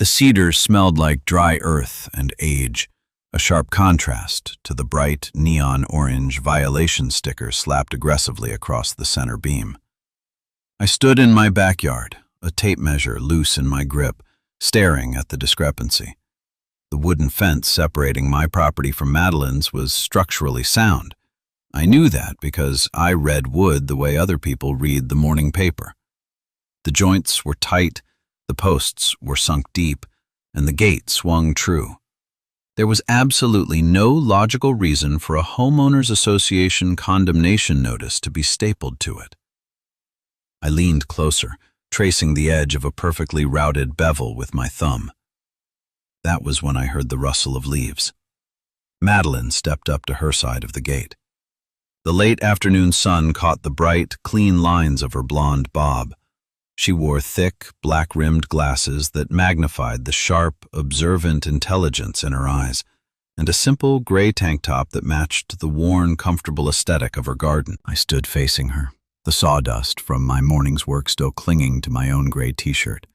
The cedars smelled like dry earth and age, a sharp contrast to the bright neon orange violation sticker slapped aggressively across the center beam. I stood in my backyard, a tape measure loose in my grip, staring at the discrepancy. The wooden fence separating my property from Madeline's was structurally sound. I knew that because I read wood the way other people read the morning paper. The joints were tight, the posts were sunk deep, and the gate swung true. There was absolutely no logical reason for a homeowners association condemnation notice to be stapled to it. I leaned closer, tracing the edge of a perfectly routed bevel with my thumb. That was when I heard the rustle of leaves. Madeline stepped up to her side of the gate. The late afternoon sun caught the bright, clean lines of her blonde bob. She wore thick, black-rimmed glasses that magnified the sharp, observant intelligence in her eyes, and a simple gray tank top that matched the worn, comfortable aesthetic of her garden. I stood facing her, the sawdust from my morning's work still clinging to my own gray t-shirt.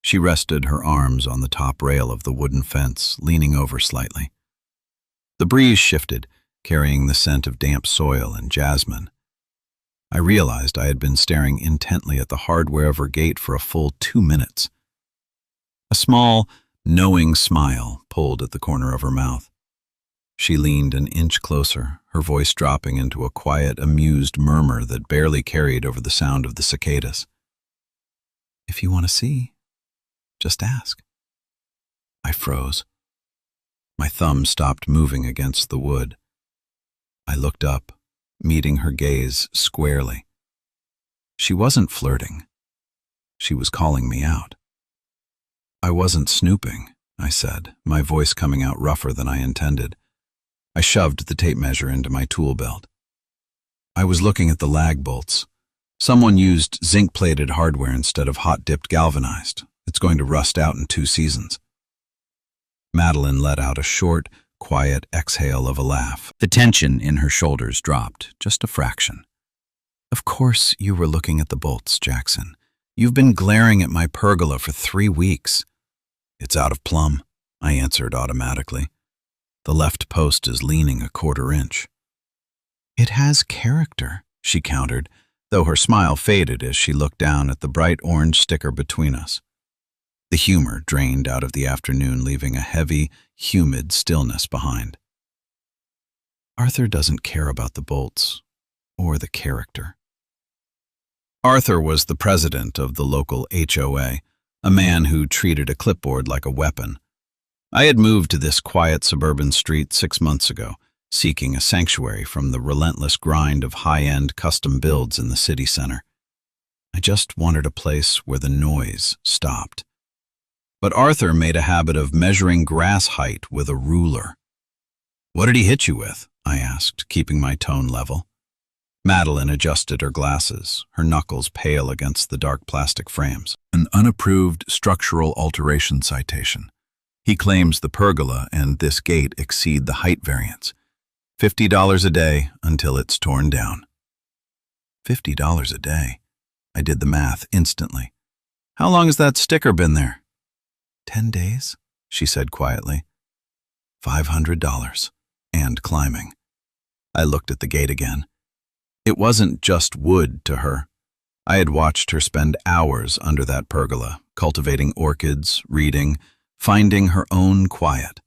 She rested her arms on the top rail of the wooden fence, leaning over slightly. The breeze shifted, carrying the scent of damp soil and jasmine. I realized I had been staring intently at the hardware of her gate for a full 2 minutes. A small, knowing smile pulled at the corner of her mouth. She leaned an inch closer, her voice dropping into a quiet, amused murmur that barely carried over the sound of the cicadas. "If you want to see, just ask." I froze. My thumb stopped moving against the wood. I looked up, meeting her gaze squarely. She wasn't flirting. She was calling me out. "I wasn't snooping," I said, my voice coming out rougher than I intended. I shoved the tape measure into my tool belt. "I was looking at the lag bolts. Someone used zinc-plated hardware instead of hot-dipped galvanized. It's going to rust out in 2 seasons. Madeline let out a short, quiet exhale of a laugh. The tension in her shoulders dropped, just a fraction. "Of course you were looking at the bolts, Jackson. You've been glaring at my pergola for 3 weeks. "It's out of plumb," I answered automatically. "The left post is leaning a 1/4 inch. "It has character," she countered, though her smile faded as she looked down at the bright orange sticker between us. The humor drained out of the afternoon, leaving a heavy, humid stillness behind. "Arthur doesn't care about the bolts, or the character." Arthur was the president of the local HOA, a man who treated a clipboard like a weapon. I had moved to this quiet suburban street 6 months ago, seeking a sanctuary from the relentless grind of high-end custom builds in the city center. I just wanted a place where the noise stopped. But Arthur made a habit of measuring grass height with a ruler. "What did he hit you with?" I asked, keeping my tone level. Madeline adjusted her glasses, her knuckles pale against the dark plastic frames. "An unapproved structural alteration citation. He claims the pergola and this gate exceed the height variance. $50 a day until it's torn down." $50 a day. I did the math instantly. "How long has that sticker been there?" 10 days, she said quietly. $500, and climbing. I looked at the gate again. It wasn't just wood to her. I had watched her spend hours under that pergola, cultivating orchids, reading, finding her own quiet.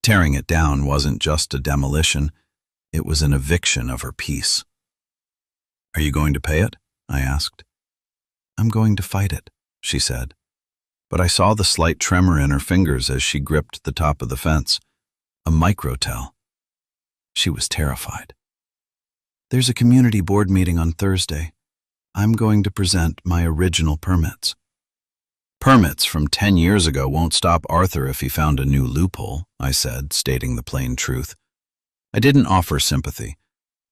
Tearing it down wasn't just a demolition, it was an eviction of her peace. "Are you going to pay it?" I asked. "I'm going to fight it," she said. But I saw the slight tremor in her fingers as she gripped the top of the fence. A microtel. She was terrified. "There's a community board meeting on Thursday. I'm going to present my original permits." "Permits from 10 years ago won't stop Arthur if he found a new loophole," I said, stating the plain truth. I didn't offer sympathy.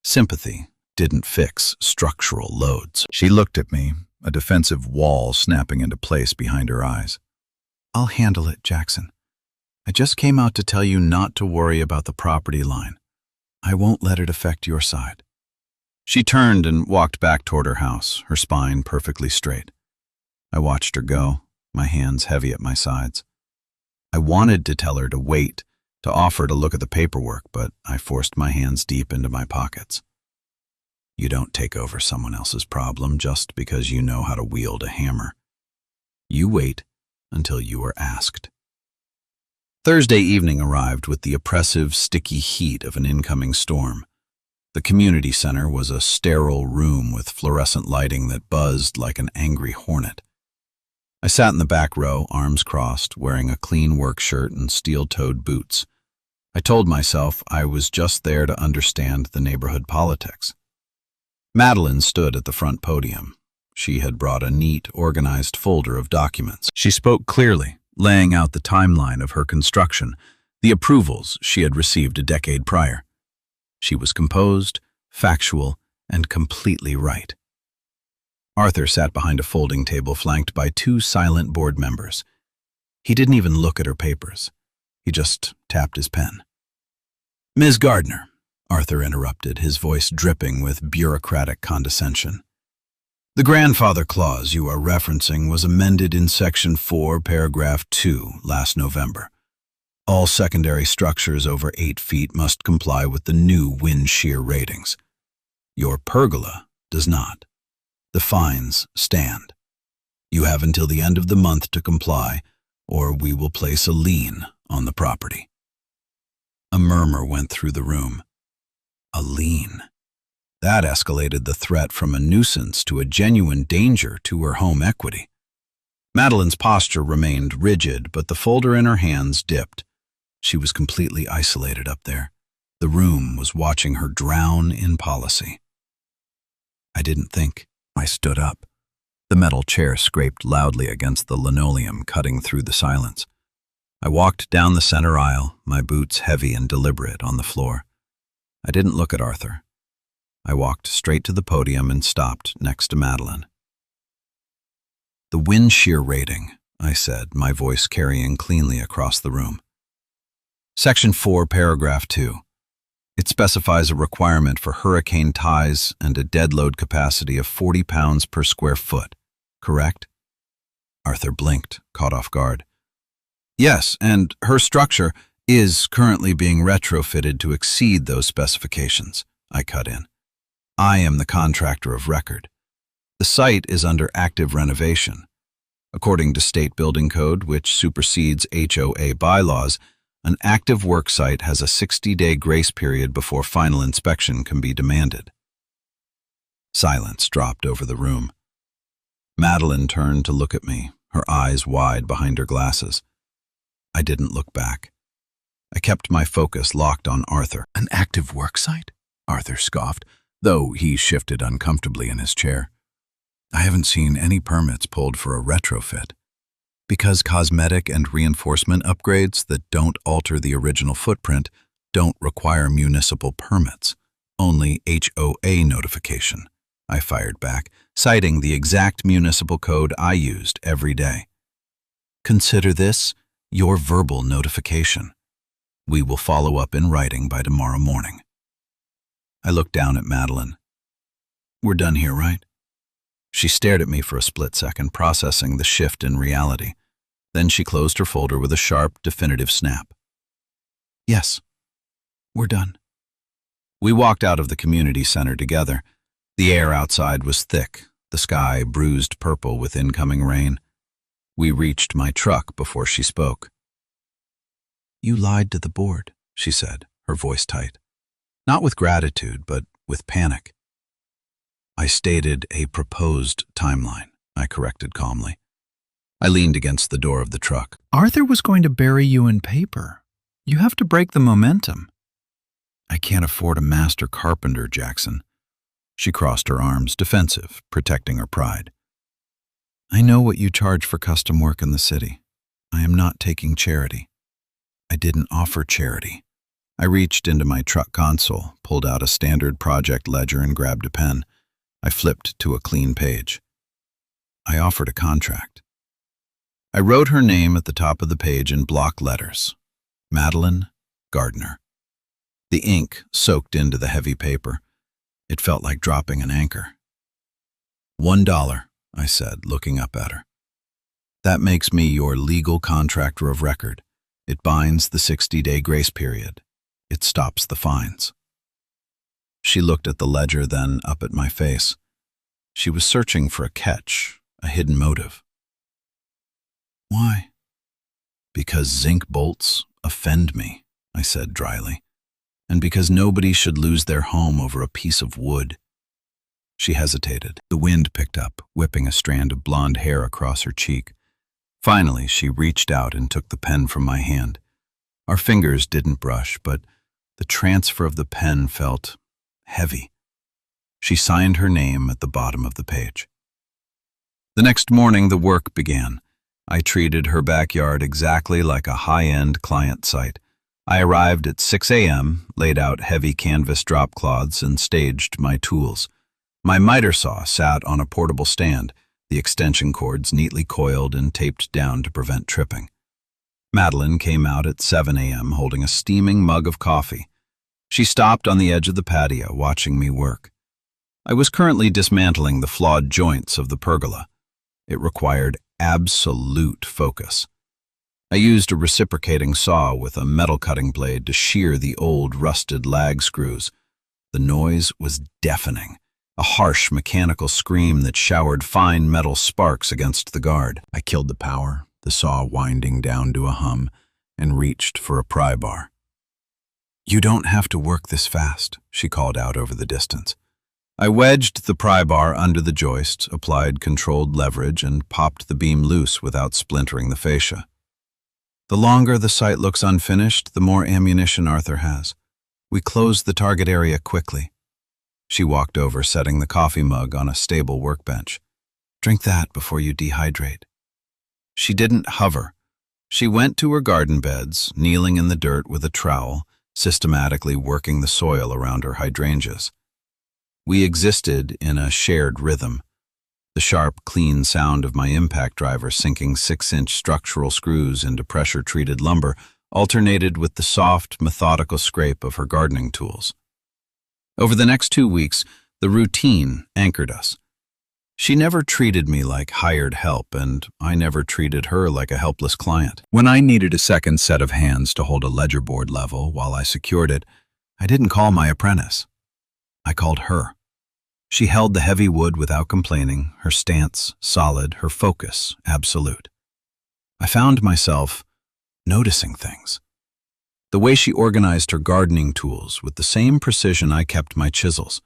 Sympathy didn't fix structural loads. She looked at me, a defensive wall snapping into place behind her eyes. "I'll handle it, Jackson. I just came out to tell you not to worry about the property line. I won't let it affect your side." She turned and walked back toward her house, her spine perfectly straight. I watched her go, my hands heavy at my sides. I wanted to tell her to wait, to offer to look at the paperwork, but I forced my hands deep into my pockets. You don't take over someone else's problem just because you know how to wield a hammer. You wait until you are asked. Thursday evening arrived with the oppressive, sticky heat of an incoming storm. The community center was a sterile room with fluorescent lighting that buzzed like an angry hornet. I sat in the back row, arms crossed, wearing a clean work shirt and steel-toed boots. I told myself I was just there to understand the neighborhood politics. Madeline stood at the front podium. She had brought a neat, organized folder of documents. She spoke clearly, laying out the timeline of her construction, the approvals she had received a decade prior. She was composed, factual, and completely right. Arthur sat behind a folding table flanked by two silent board members. He didn't even look at her papers. He just tapped his pen. "Ms. Gardner," Arthur interrupted, his voice dripping with bureaucratic condescension. "The grandfather clause you are referencing was amended in Section 4, Paragraph 2 last November. All secondary structures over 8 feet must comply with the new wind shear ratings. Your pergola does not. The fines stand. You have until the end of the month to comply, or we will place a lien on the property." A murmur went through the room. A lien. That escalated the threat from a nuisance to a genuine danger to her home equity. Madeline's posture remained rigid, but the folder in her hands dipped. She was completely isolated up there. The room was watching her drown in policy. I didn't think. I stood up. The metal chair scraped loudly against the linoleum, cutting through the silence. I walked down the center aisle, my boots heavy and deliberate on the floor. I didn't look at Arthur. I walked straight to the podium and stopped next to Madeline. "The wind shear rating," I said, my voice carrying cleanly across the room. "Section 4, Paragraph 2. It specifies a requirement for hurricane ties and a dead load capacity of 40 pounds per square foot, correct?" Arthur blinked, caught off guard. "Yes, and her structure is currently being retrofitted to exceed those specifications," I cut in. "I am the contractor of record. The site is under active renovation. According to state building code, which supersedes HOA bylaws, an active work site has a 60-day grace period before final inspection can be demanded." Silence dropped over the room. Madeline turned to look at me, her eyes wide behind her glasses. I didn't look back. I kept my focus locked on Arthur. "An active work site?" Arthur scoffed, though he shifted uncomfortably in his chair. "I haven't seen any permits pulled for a retrofit. Because cosmetic and reinforcement upgrades that don't alter the original footprint don't require municipal permits, only HOA notification," I fired back, citing the exact municipal code I used every day. "Consider this your verbal notification. We will follow up in writing by tomorrow morning." I looked down at Madeline. "We're done here, right?" She stared at me for a split second, processing the shift in reality. Then she closed her folder with a sharp, definitive snap. "Yes, we're done." We walked out of the community center together. The air outside was thick, the sky bruised purple with incoming rain. We reached my truck before she spoke. "You lied to the board," she said, her voice tight. Not with gratitude, but with panic. "I stated a proposed timeline," I corrected calmly. I leaned against the door of the truck. "Arthur was going to bury you in paper. You have to break the momentum." "I can't afford a master carpenter, Jackson." She crossed her arms, defensive, protecting her pride. "I know what you charge for custom work in the city. I am not taking charity." I didn't offer charity. I reached into my truck console, pulled out a standard project ledger and grabbed a pen. I flipped to a clean page. I offered a contract. I wrote her name at the top of the page in block letters. Madeline Gardner. The ink soaked into the heavy paper. It felt like dropping an anchor. $1, I said, looking up at her. That makes me your legal contractor of record. It binds the 60-day grace period. It stops the fines." She looked at the ledger, then up at my face. She was searching for a catch, a hidden motive. "Why?" "Because zinc bolts offend me," I said dryly, "and because nobody should lose their home over a piece of wood." She hesitated. The wind picked up, whipping a strand of blonde hair across her cheek. Finally, she reached out and took the pen from my hand. Our fingers didn't brush, but the transfer of the pen felt heavy. She signed her name at the bottom of the page. The next morning, the work began. I treated her backyard exactly like a high-end client site. I arrived at 6 a.m., laid out heavy canvas drop cloths, and staged my tools. My miter saw sat on a portable stand, the extension cords neatly coiled and taped down to prevent tripping. Madeline came out at 7 a.m. holding a steaming mug of coffee. She stopped on the edge of the patio, watching me work. I was currently dismantling the flawed joints of the pergola. It required absolute focus. I used a reciprocating saw with a metal cutting blade to shear the old rusted lag screws. The noise was deafening, a harsh mechanical scream that showered fine metal sparks against the guard. I killed the power, the saw winding down to a hum, and reached for a pry bar. "You don't have to work this fast," she called out over the distance. I wedged the pry bar under the joist, applied controlled leverage, and popped the beam loose without splintering the fascia. "The longer the site looks unfinished, the more ammunition Arthur has. We close the target area quickly." She walked over, setting the coffee mug on a stable workbench. "Drink that before you dehydrate." She didn't hover. She went to her garden beds, kneeling in the dirt with a trowel, systematically working the soil around her hydrangeas. We existed in a shared rhythm. The sharp, clean sound of my impact driver sinking 6-inch structural screws into pressure-treated lumber alternated with the soft, methodical scrape of her gardening tools. Over the next 2 weeks, the routine anchored us. She never treated me like hired help, and I never treated her like a helpless client. When I needed a second set of hands to hold a ledger board level while I secured it, I didn't call my apprentice. I called her. She held the heavy wood without complaining, her stance solid, her focus absolute. I found myself noticing things. The way she organized her gardening tools with the same precision I kept my chisels.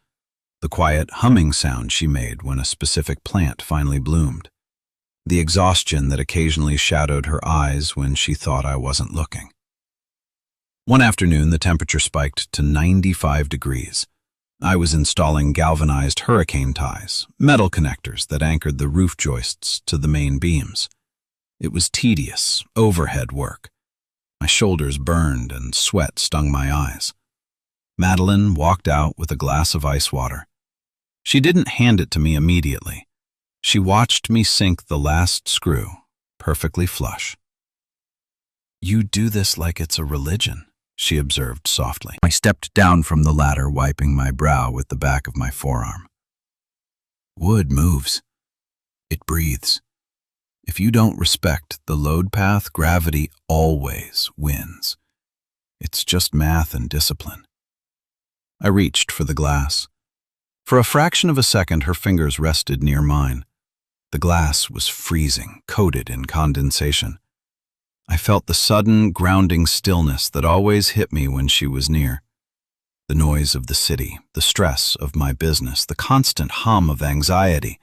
The quiet humming sound she made when a specific plant finally bloomed. The exhaustion that occasionally shadowed her eyes when she thought I wasn't looking. One afternoon, the temperature spiked to 95 degrees. I was installing galvanized hurricane ties, metal connectors that anchored the roof joists to the main beams. It was tedious, overhead work. My shoulders burned and sweat stung my eyes. Madeline walked out with a glass of ice water. She didn't hand it to me immediately. She watched me sink the last screw, perfectly flush. "You do this like it's a religion," she observed softly. I stepped down from the ladder, wiping my brow with the back of my forearm. "Wood moves. It breathes. If you don't respect the load path, gravity always wins. It's just math and discipline." I reached for the glass. For a fraction of a second, her fingers rested near mine. The glass was freezing, coated in condensation. I felt the sudden, grounding stillness that always hit me when she was near. The noise of the city, the stress of my business, the constant hum of anxiety.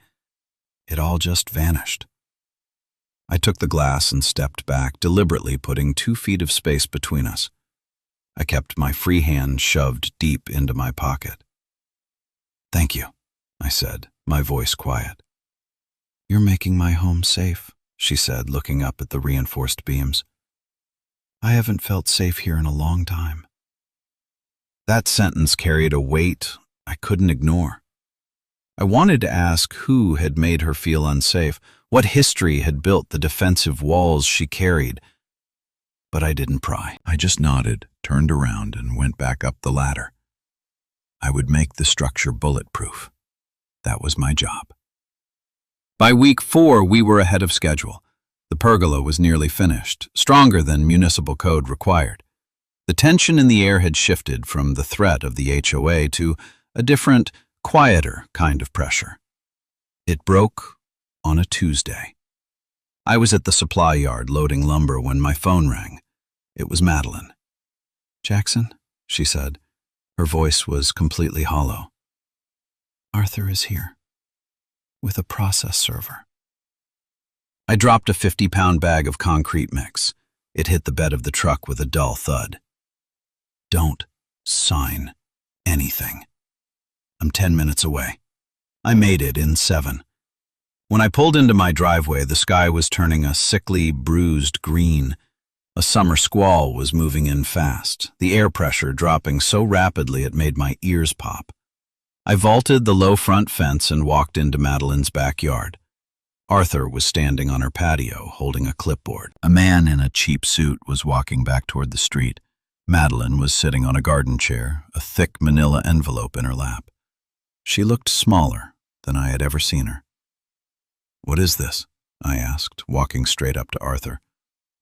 It all just vanished. I took the glass and stepped back, deliberately putting 2 feet of space between us. I kept my free hand shoved deep into my pocket. "Thank you," I said, my voice quiet. "You're making my home safe," she said, looking up at the reinforced beams. "I haven't felt safe here in a long time." That sentence carried a weight I couldn't ignore. I wanted to ask who had made her feel unsafe, what history had built the defensive walls she carried. But I didn't pry. I just nodded, turned around, and went back up the ladder. I would make the structure bulletproof. That was my job. By week 4, we were ahead of schedule. The pergola was nearly finished, stronger than municipal code required. The tension in the air had shifted from the threat of the HOA to a different, quieter kind of pressure. It broke on a Tuesday. I was at the supply yard loading lumber when my phone rang. It was Madeline. "Jackson," she said. Her voice was completely hollow. "Arthur is here, with a process server." I dropped a 50-pound bag of concrete mix. It hit the bed of the truck with a dull thud. "Don't sign anything. I'm 10 minutes away." I made it in 7. When I pulled into my driveway, the sky was turning a sickly, bruised green. A summer squall was moving in fast, the air pressure dropping so rapidly it made my ears pop. I vaulted the low front fence and walked into Madeline's backyard. Arthur was standing on her patio, holding a clipboard. A man in a cheap suit was walking back toward the street. Madeline was sitting on a garden chair, a thick manila envelope in her lap. She looked smaller than I had ever seen her. "What is this?" I asked, walking straight up to Arthur.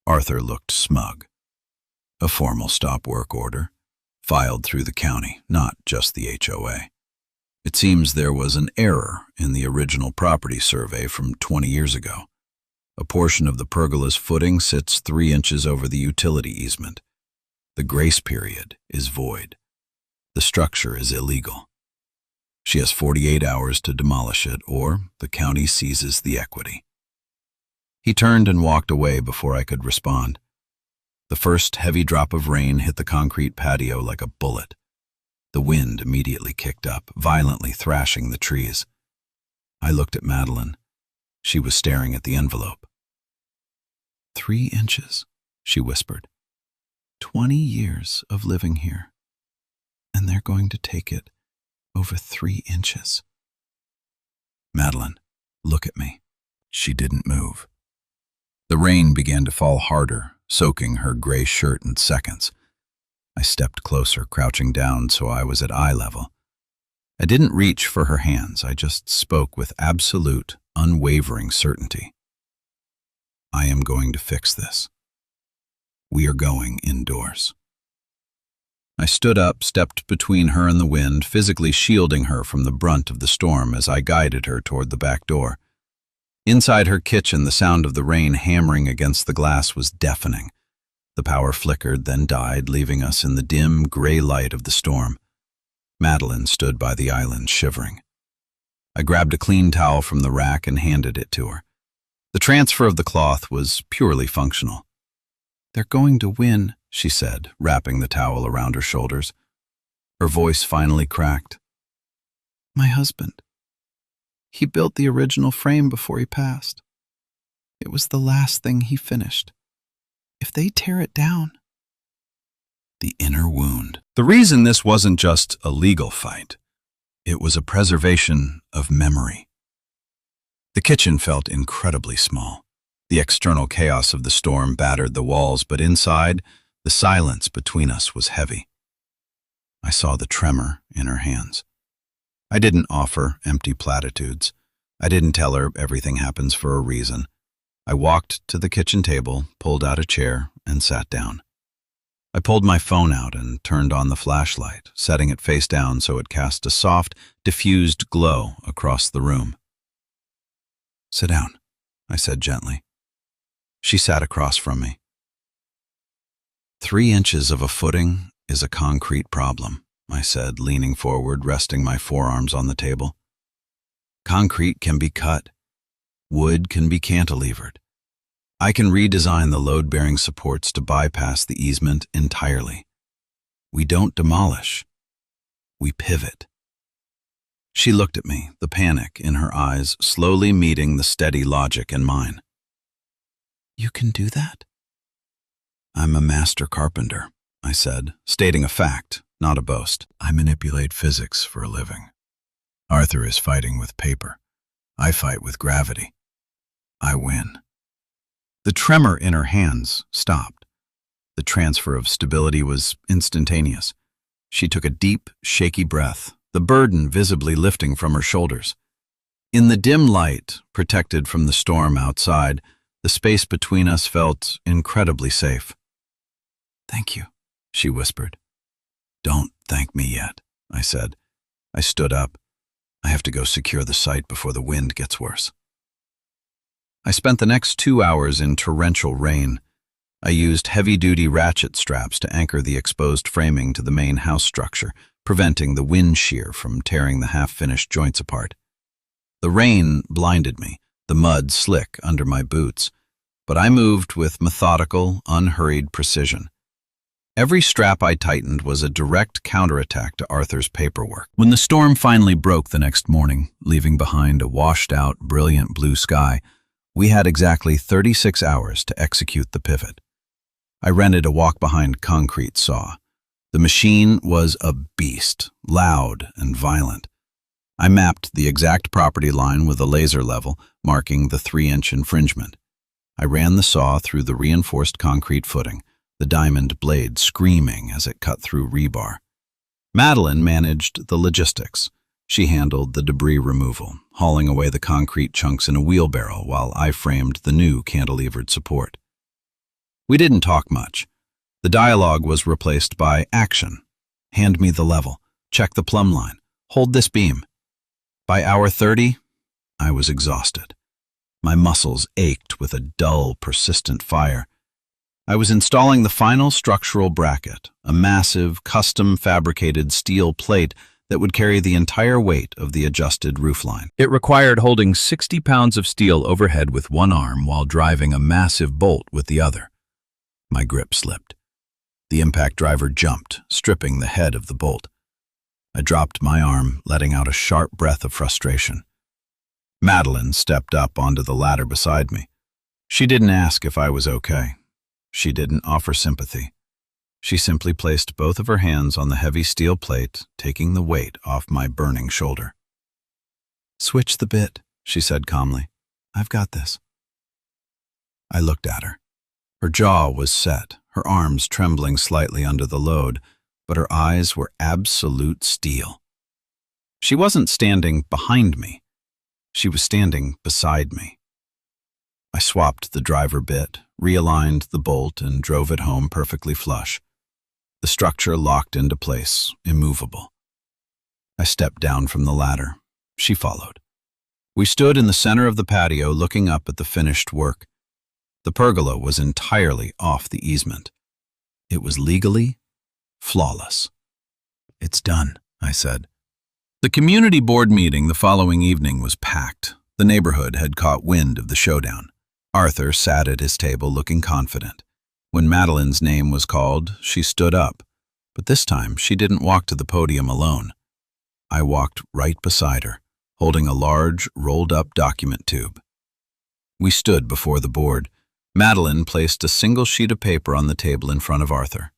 Arthur looked smug. "A formal stop work order, filed through the county, not just the HOA. It seems there was an error in the original property survey from 20 years ago. A portion of the pergola's footing sits 3 inches over the utility easement. The grace period is void. The structure is illegal. She has 48 hours to demolish it, or the county seizes the equity." He turned and walked away before I could respond. The first heavy drop of rain hit the concrete patio like a bullet. The wind immediately kicked up, violently thrashing the trees. I looked at Madeline. She was staring at the envelope. 3 inches, she whispered. 20 years of living here, and they're going to take it over 3 inches. "Madeline, look at me." She didn't move. The rain began to fall harder, soaking her gray shirt in seconds. I stepped closer, crouching down so I was at eye level. I didn't reach for her hands. I just spoke with absolute, unwavering certainty. "I am going to fix this. We are going indoors." I stood up, stepped between her and the wind, physically shielding her from the brunt of the storm as I guided her toward the back door. Inside her kitchen, the sound of the rain hammering against the glass was deafening. The power flickered, then died, leaving us in the dim, gray light of the storm. Madeline stood by the island, shivering. I grabbed a clean towel from the rack and handed it to her. The transfer of the cloth was purely functional. "They're going to win," she said, wrapping the towel around her shoulders. Her voice finally cracked. "My husband. He built the original frame before he passed. It was the last thing he finished. If they tear it down..." The inner wound. The reason this wasn't just a legal fight, it was a preservation of memory. The kitchen felt incredibly small. The external chaos of the storm battered the walls, but inside, the silence between us was heavy. I saw the tremor in her hands. I didn't offer empty platitudes. I didn't tell her everything happens for a reason. I walked to the kitchen table, pulled out a chair, and sat down. I pulled my phone out and turned on the flashlight, setting it face down so it cast a soft, diffused glow across the room. "Sit down," I said gently. She sat across from me. 3 inches of a footing is a concrete problem, I said, leaning forward, resting my forearms on the table. Concrete can be cut. Wood can be cantilevered. I can redesign the load-bearing supports to bypass the easement entirely. We don't demolish. We pivot. She looked at me, the panic in her eyes slowly meeting the steady logic in mine. "You can do that?" "I'm a master carpenter," I said, stating a fact, not a boast. "I manipulate physics for a living. Arthur is fighting with paper. I fight with gravity. I win." The tremor in her hands stopped. The transfer of stability was instantaneous. She took a deep, shaky breath, the burden visibly lifting from her shoulders. In the dim light, protected from the storm outside, The space between us felt incredibly safe. "Thank you," she whispered. "Don't thank me yet," I said. I stood up. I have to go secure the site before the wind gets worse. I spent the next 2 hours in torrential rain. I used heavy-duty ratchet straps to anchor the exposed framing to the main house structure, preventing the wind shear from tearing the half-finished joints apart. The rain blinded me, the mud slick under my boots, but I moved with methodical, unhurried precision. Every strap I tightened was a direct counterattack to Arthur's paperwork. When the storm finally broke the next morning, leaving behind a washed-out, brilliant blue sky, we had exactly 36 hours to execute the pivot. I rented a walk-behind concrete saw. The machine was a beast, loud and violent. I mapped the exact property line with a laser level, marking the 3-inch infringement. I ran the saw through the reinforced concrete footing, the diamond blade screaming as it cut through rebar. Madeline managed the logistics. She handled the debris removal, hauling away the concrete chunks in a wheelbarrow while I framed the new cantilevered support. We didn't talk much. The dialogue was replaced by action. Hand me the level. Check the plumb line. Hold this beam. By hour 30, I was exhausted. My muscles ached with a dull, persistent fire. I was installing the final structural bracket, a massive, custom-fabricated steel plate that would carry the entire weight of the adjusted roofline. It required holding 60 pounds of steel overhead with one arm while driving a massive bolt with the other. My grip slipped. The impact driver jumped, stripping the head of the bolt. I dropped my arm, letting out a sharp breath of frustration. Madeline stepped up onto the ladder beside me. She didn't ask if I was okay. She didn't offer sympathy. She simply placed both of her hands on the heavy steel plate, taking the weight off my burning shoulder. "Switch the bit," she said calmly. "I've got this." I looked at her. Her jaw was set, her arms trembling slightly under the load, but her eyes were absolute steel. She wasn't standing behind me. She was standing beside me. I swapped the driver bit, realigned the bolt, and drove it home perfectly flush. The structure locked into place, immovable. I stepped down from the ladder. She followed. We stood in the center of the patio looking up at the finished work. The pergola was entirely off the easement. It was legally flawless. "It's done," I said. The community board meeting the following evening was packed. The neighborhood had caught wind of the showdown. Arthur sat at his table looking confident. When Madeline's name was called, she stood up, but this time she didn't walk to the podium alone. I walked right beside her, holding a large, rolled-up document tube. We stood before the board. Madeline placed a single sheet of paper on the table in front of Arthur.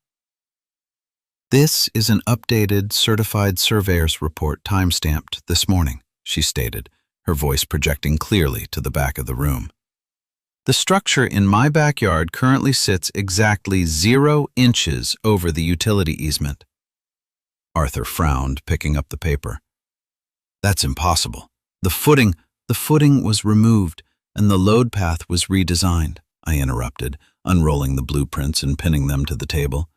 "This is an updated certified surveyor's report time-stamped this morning," she stated, her voice projecting clearly to the back of the room. "The structure in my backyard currently sits exactly 0 inches over the utility easement." Arthur frowned, picking up the paper. "That's impossible. The footing was removed, and the load path was redesigned," I interrupted, unrolling the blueprints and pinning them to the table.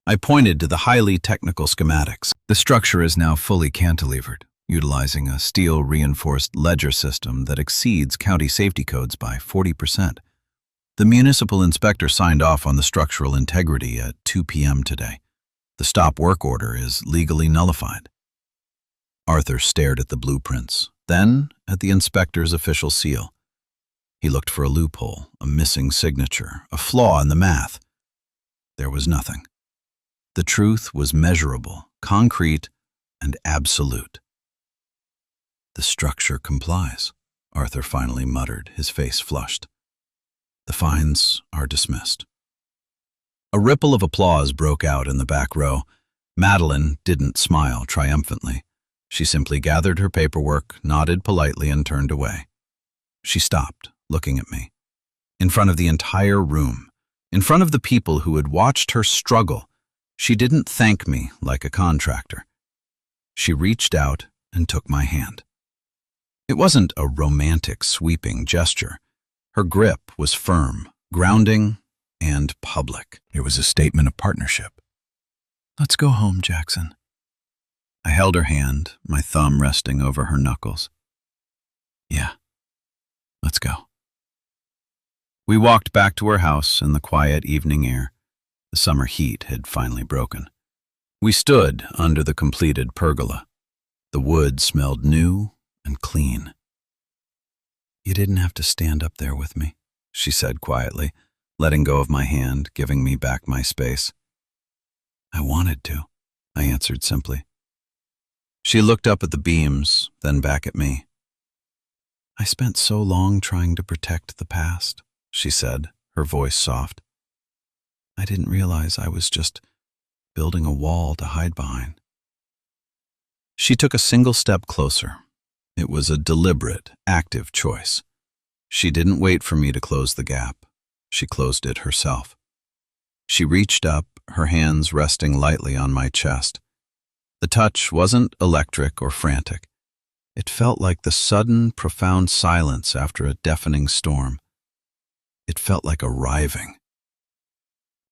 I pointed to the highly technical schematics. "The structure is now fully cantilevered, utilizing a steel-reinforced ledger system that exceeds county safety codes by 40%. The municipal inspector signed off on the structural integrity at 2 p.m. today. The stop work order is legally nullified." Arthur stared at the blueprints, then at the inspector's official seal. He looked for a loophole, a missing signature, a flaw in the math. There was nothing. The truth was measurable, concrete, and absolute. "The structure complies," Arthur finally muttered, his face flushed. "The fines are dismissed." A ripple of applause broke out in the back row. Madeline didn't smile triumphantly. She simply gathered her paperwork, nodded politely, and turned away. She stopped, looking at me. In front of the entire room, in front of the people who had watched her struggle, she didn't thank me like a contractor. She reached out and took my hand. It wasn't a romantic, sweeping gesture. Her grip was firm, grounding, and public. It was a statement of partnership. "Let's go home, Jackson." I held her hand, my thumb resting over her knuckles. "Yeah, let's go." We walked back to her house in the quiet evening air. The summer heat had finally broken. We stood under the completed pergola. The wood smelled new and clean. "You didn't have to stand up there with me," she said quietly, letting go of my hand, giving me back my space. "I wanted to," I answered simply. She looked up at the beams, then back at me. "I spent so long trying to protect the past," she said, her voice soft. "I didn't realize I was just building a wall to hide behind." She took a single step closer. It was a deliberate, active choice. She didn't wait for me to close the gap. She closed it herself. She reached up, her hands resting lightly on my chest. The touch wasn't electric or frantic. It felt like the sudden, profound silence after a deafening storm. It felt like arriving.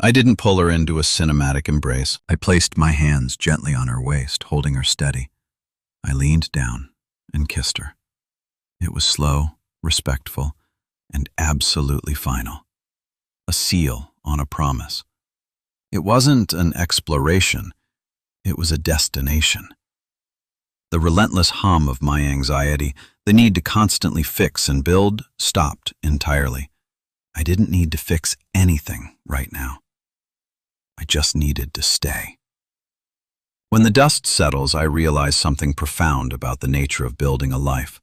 I didn't pull her into a cinematic embrace. I placed my hands gently on her waist, holding her steady. I leaned down and kissed her. It was slow, respectful, and absolutely final. A seal on a promise. It wasn't an exploration. It was a destination. The relentless hum of my anxiety, the need to constantly fix and build, stopped entirely. I didn't need to fix anything right now. I just needed to stay. When the dust settles, I realize something profound about the nature of building a life.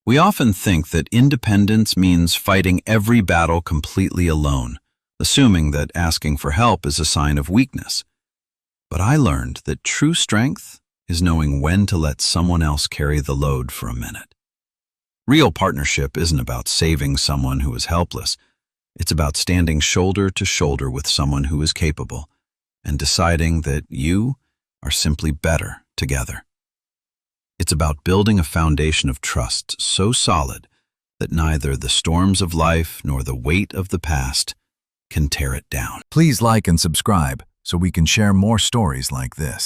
We often think that independence means fighting every battle completely alone, assuming that asking for help is a sign of weakness. But I learned that true strength is knowing when to let someone else carry the load for a minute. Real partnership isn't about saving someone who is helpless. It's about standing shoulder to shoulder with someone who is capable and deciding that you are simply better together. It's about building a foundation of trust so solid that neither the storms of life nor the weight of the past can tear it down. Please like and subscribe so we can share more stories like this.